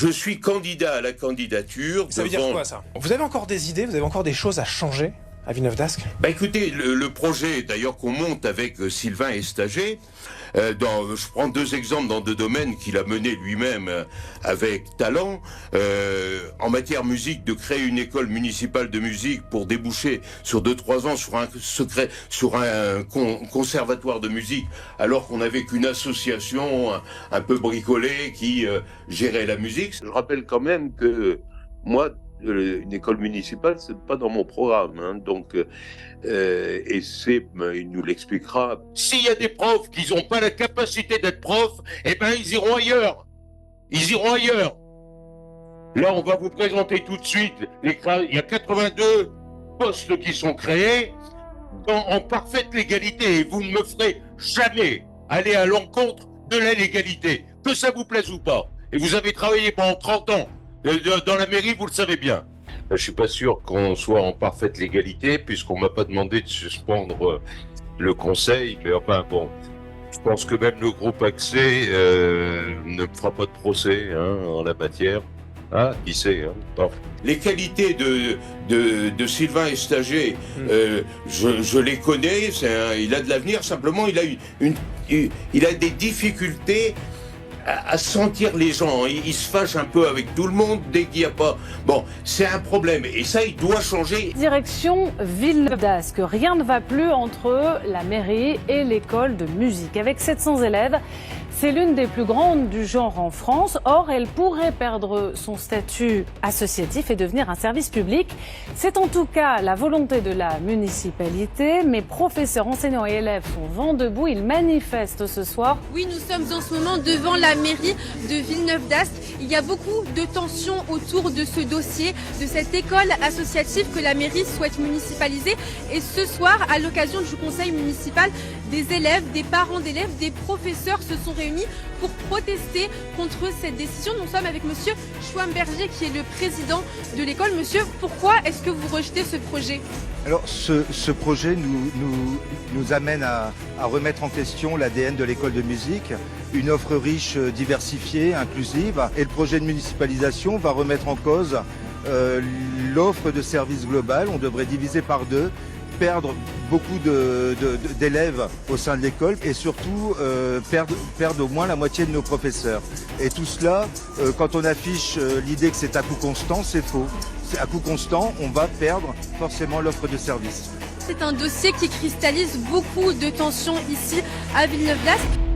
Je suis candidat à la candidature. Ça veut dire quoi ça? Vous avez encore des idées, vous avez encore des choses à changer à Villeneuve-d'Ascq? Bah écoutez, le projet d'ailleurs qu'on monte avec Sylvain Estager, je prends 2 exemples dans 2 domaines qu'il a mené lui-même avec talent. En matière musique, de créer une école municipale de musique pour déboucher sur 2-3 ans sur un conservatoire de musique, alors qu'on n'avait qu'une association un peu bricolée qui gérait la musique. Je rappelle quand même que moi, une école municipale, c'est pas dans mon programme, hein, donc il nous l'expliquera. S'il y a des profs qui n'ont pas la capacité d'être profs, eh ben ils iront ailleurs. Ils iront ailleurs. Là, on va vous présenter tout de suite. Il y a 82 postes qui sont créés en parfaite légalité, et vous ne me ferez jamais aller à l'encontre de la légalité, que ça vous plaise ou pas. Et vous avez travaillé pendant 30 ans. Dans la mairie, vous le savez bien. Je suis pas sûr qu'on soit en parfaite légalité, puisqu'on m'a pas demandé de suspendre le conseil, mais enfin bon, je pense que même le groupe Accès ne me fera pas de procès en la matière. Ah, qui sait, hein. Bon. Les qualités de Sylvain Estager, je les connais, il a de l'avenir, simplement il a des difficultés à sentir les gens. Il se fâche un peu avec tout le monde dès qu'il n'y a pas... Bon, c'est un problème, et ça, il doit changer. Direction Villeneuve-d'Ascq. Rien ne va plus entre la mairie et l'école de musique. Avec 700 élèves, c'est l'une des plus grandes du genre en France. Or, elle pourrait perdre son statut associatif et devenir un service public. C'est en tout cas la volonté de la municipalité. Mes professeurs, enseignants et élèves font vent debout. Ils manifestent ce soir. Oui, nous sommes en ce moment devant la mairie de Villeneuve-d'Ascq. Il y a beaucoup de tensions autour de ce dossier, de cette école associative que la mairie souhaite municipaliser. Et ce soir, à l'occasion du conseil municipal, des élèves, des parents d'élèves, des professeurs se sont réunis pour protester contre cette décision. Nous sommes avec monsieur Schwamberger qui est le président de l'école. Monsieur, pourquoi est-ce que vous rejetez ce projet? Alors ce projet nous amène à remettre en question l'ADN de l'école de musique, une offre riche, diversifiée, inclusive. Et le projet de municipalisation va remettre en cause l'offre de services global. On devrait diviser par 2, perdre beaucoup d'élèves au sein de l'école et surtout perdre au moins la moitié de nos professeurs. Et tout cela, quand on affiche l'idée que c'est à coût constant, c'est faux. À coût constant, on va perdre forcément l'offre de service. C'est un dossier qui cristallise beaucoup de tensions ici à Villeneuve-d'Ascq.